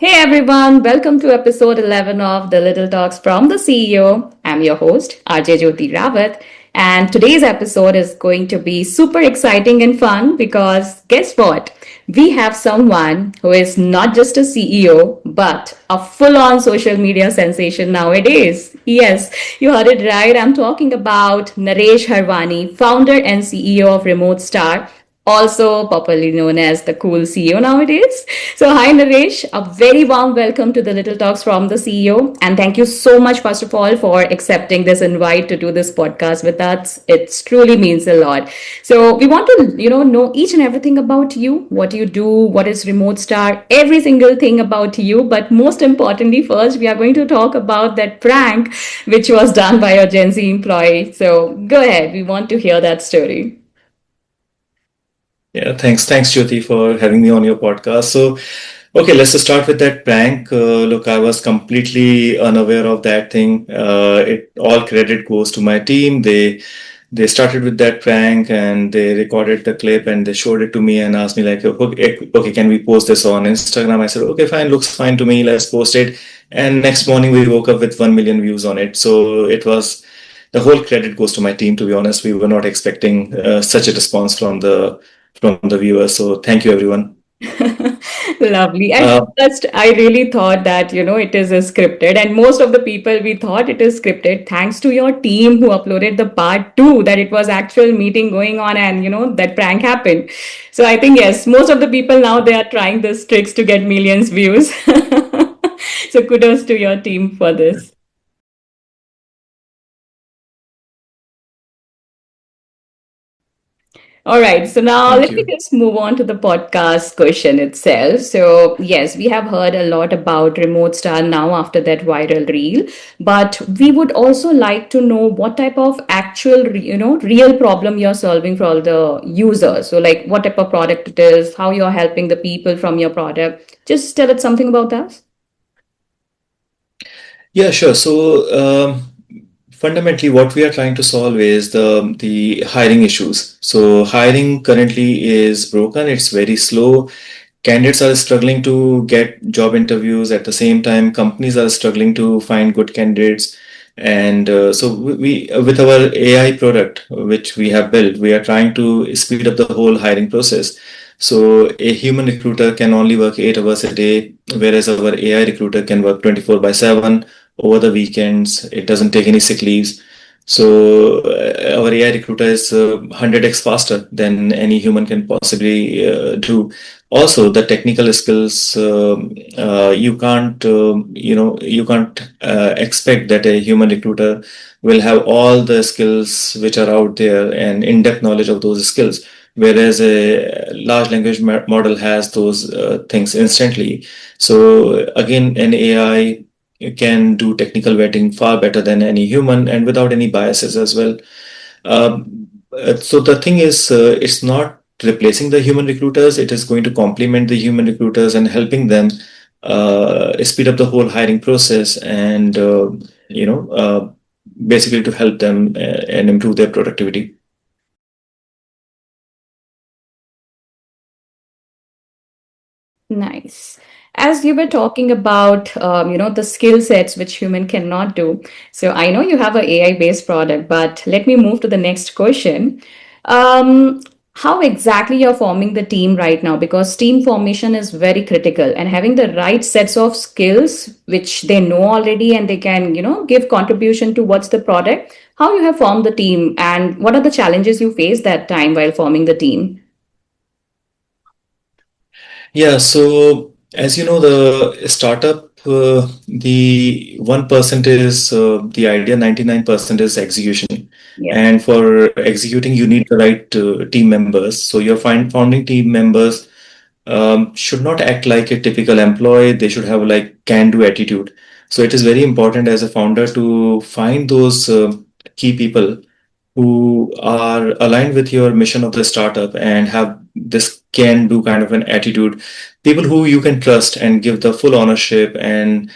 Hey everyone, welcome to episode 11 of the Little Talks from the CEO. I'm your host, RJ Jyoti Rawat, and today's episode is going to be super exciting and fun because guess what? We have someone who is not just a CEO but a full on social media sensation nowadays. Yes, you heard it right. I'm talking about Naresh Harwani, founder and CEO of RemoteStar, also popularly known as the cool CEO nowadays. So, hi Naresh, a very warm welcome to the Little Talks from the CEO. And thank you so much, first of all, for accepting this invite to do this podcast with us. It truly means a lot. So, we want to, know each and everything about you, what you do, what is Remote Star, every single thing about you. But most importantly, first, we are going to talk about that prank which was done by a Gen Z employee. So, go ahead. We want to hear that story. Yeah, thanks, Jyoti, for having me on your podcast. Okay, let's just start with that prank. Look, I was completely unaware of that thing. It all credit goes to my team. They started with that prank and they recorded the clip and they showed it to me and asked me like, okay, can we post this on Instagram? I said, okay, fine, looks fine to me. Let's post it. And next morning we woke up with 1 million views on it. So it was the whole credit goes to my team. To be honest, we were not expecting such a response from the viewers. So thank you, everyone. Lovely. At Uh, first, I really thought that, it is scripted. And most of the people, we thought it is scripted. Thanks to your team who uploaded the part two, that it was actual meeting going on and, that prank happened. So I think, yes, most of the people now, they are trying these tricks to get millions views. So kudos to your team for this. All right, so now Thank let me you. just move on to the podcast question itself. So, yes, we have heard a lot about Remote Star now after that viral reel, but we would also like to know what type of actual, real problem you're solving for all the users. So, like what type of product it is, how you're helping the people from your product. Just tell us something about that. Yeah, sure. Fundamentally, what we are trying to solve is the hiring issues. So hiring currently is broken. It's very slow. Candidates are struggling to get job interviews. At the same time, companies are struggling to find good candidates. And with our AI product, which we have built, we are trying to speed up the whole hiring process. So a human recruiter can only work 8 hours a day, whereas our AI recruiter can work 24 by 7 over the weekends. It doesn't take any sick leaves. So our AI recruiter is 100x faster than any human can possibly do. Also, the technical skills, you can't expect that a human recruiter will have all the skills which are out there and in-depth knowledge of those skills, whereas a large language model has those things instantly. So again, an AI can do technical vetting far better than any human and without any biases as well. So the thing is, it's not replacing the human recruiters. It is going to complement the human recruiters and helping them speed up the whole hiring process and you know uh, basically to help them and improve their productivity. Nice. As you were talking about, the skill sets which human cannot do. So I know you have a AI-based product, but let me move to the next question. Um, how exactly you're forming the team right now? Because team formation is very critical, and having the right sets of skills which they know already and they can, give contribution towards the product. How you have formed the team, and what are the challenges you face that time while forming the team? Yeah, so as you know, the startup, the 1% is the idea, 99% is execution. Yeah. And for executing, you need the right team members. So your founding team members should not act like a typical employee. They should have like can-do attitude. So it is very important as a founder to find those key people who are aligned with your mission of the startup and have this can do kind of an attitude, people who you can trust and give the full ownership. And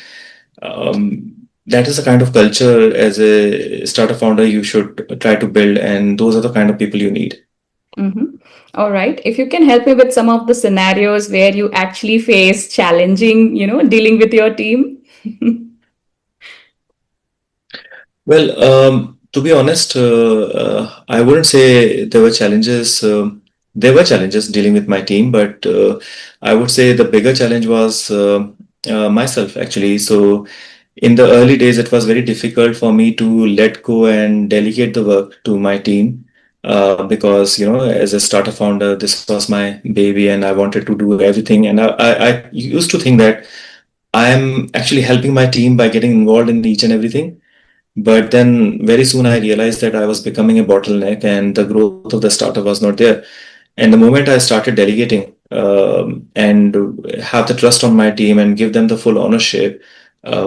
that is the kind of culture as a startup founder you should try to build. And those are the kind of people you need. Mm-hmm. All right. If you can help me with some of the scenarios where you actually face challenging, dealing with your team. Well, to be honest, I wouldn't say there were challenges. There were challenges dealing with my team, but I would say the bigger challenge was myself actually. So in the early days, it was very difficult for me to let go and delegate the work to my team because, as a startup founder, this was my baby and I wanted to do everything. And I used to think that I am actually helping my team by getting involved in each and everything. But then very soon I realized that I was becoming a bottleneck and the growth of the startup was not there. And the moment I started delegating and have the trust on my team and give them the full ownership,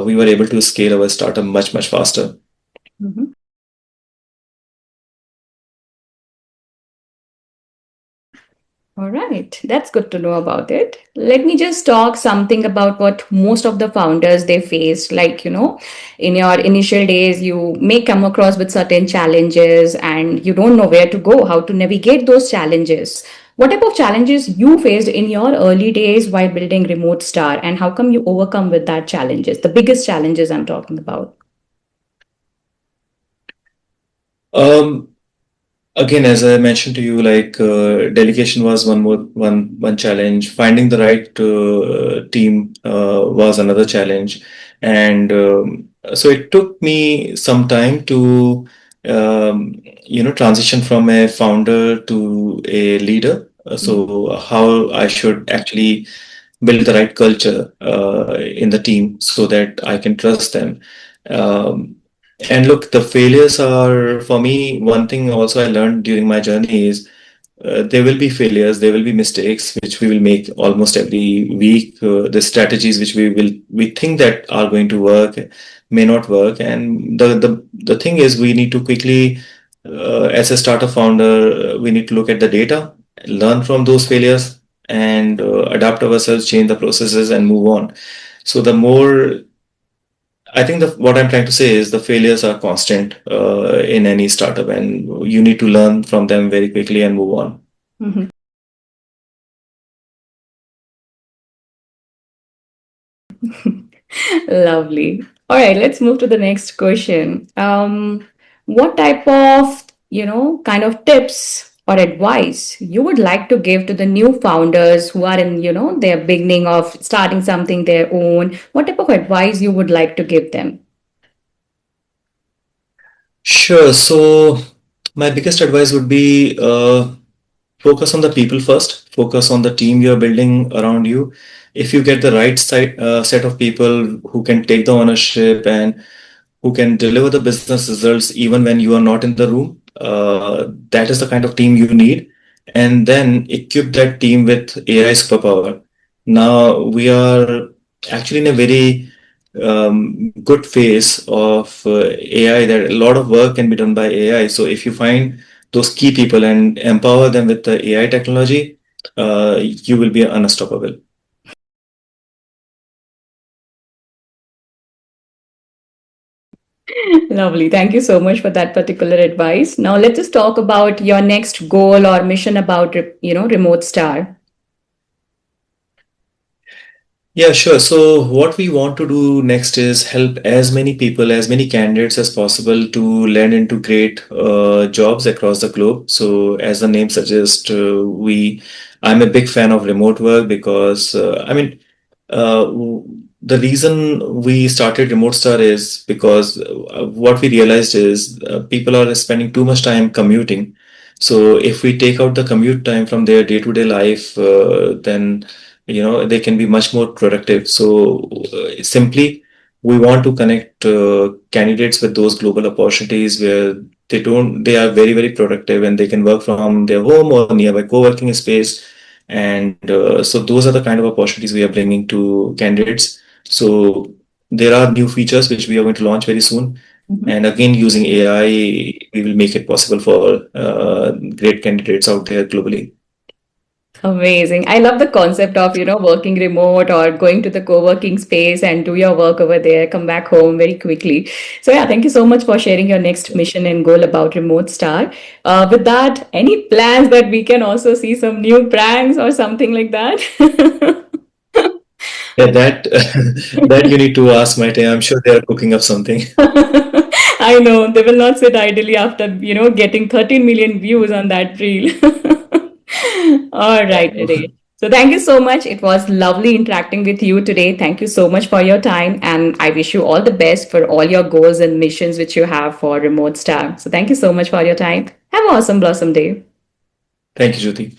we were able to scale our startup much, much faster. Mhm. All right, that's good to know about it. Let me just talk something about what most of the founders they face. Like, in your initial days, you may come across with certain challenges and you don't know where to go, how to navigate those challenges. What type of challenges you faced in your early days while building Remote Star, and how come you overcome with that challenges? The biggest challenges I'm talking about. Um, Again, as I mentioned to you, like delegation was one challenge. Finding the right team was another challenge, and so it took me some time to transition from a founder to a leader. So how I should actually build the right culture in the team so that I can trust them. Um, and look, the failures are for me one thing also I learned during my journey is there will be failures, there will be mistakes which we will make almost every week. The strategies which we think that are going to work may not work, and the thing is we need to quickly, as a startup founder, we need to look at the data, learn from those failures, and adapt ourselves, change the processes, and move on. So the more I think what I'm trying to say is the failures are constant in any startup, and you need to learn from them very quickly and move on. Mhm. Lovely. All right, let's move to the next question. What type of, kind of tips or advice you would like to give to the new founders who are in, their beginning of starting something their own? What type of advice you would like to give them? Sure. So my biggest advice would be focus on the people first. Focus on the team you're building around you. If you get the right set of people who can take the ownership and who can deliver the business results even when you are not in the room, that is the kind of team you need. And then equip that team with AI superpower. Now we are actually in a very good phase of AI, that a lot of work can be done by AI. So if you find those key people and empower them with the AI technology, you will be unstoppable. Lovely. Thank you so much for that particular advice. Now let's just talk about your next goal or mission about, Remote Star. Yeah, sure. So what we want to do next is help as many people, as many candidates as possible to land into great jobs across the globe. So as the name suggests, I'm a big fan of remote work because the reason we started Remote Star is because what we realized is people are spending too much time commuting. So if we take out the commute time from their day-to-day life, then they can be much more productive. So simply, we want to connect candidates with those global opportunities where they are very, very productive and they can work from their home or nearby co-working space. And so those are the kind of opportunities we are bringing to candidates. So there are new features which we are going to launch very soon. And again, using AI, we will make it possible for great candidates out there globally. Amazing. I love the concept of, working remote or going to the co-working space and do your work over there, come back home very quickly. So yeah, thank you so much for sharing your next mission and goal about Remote Star. With that, any plans that we can also see some new pranks or something like that? Yeah, that that you need to ask my team. I'm sure they are cooking up something. I know they will not sit idly after, getting 13 million views on that reel. All right, Naresh. So thank you so much. It was lovely interacting with you today. Thank you so much for your time. And I wish you all the best for all your goals and missions which you have for Remote Star. So thank you so much for your time. Have an awesome blossom day. Thank you, Jyoti.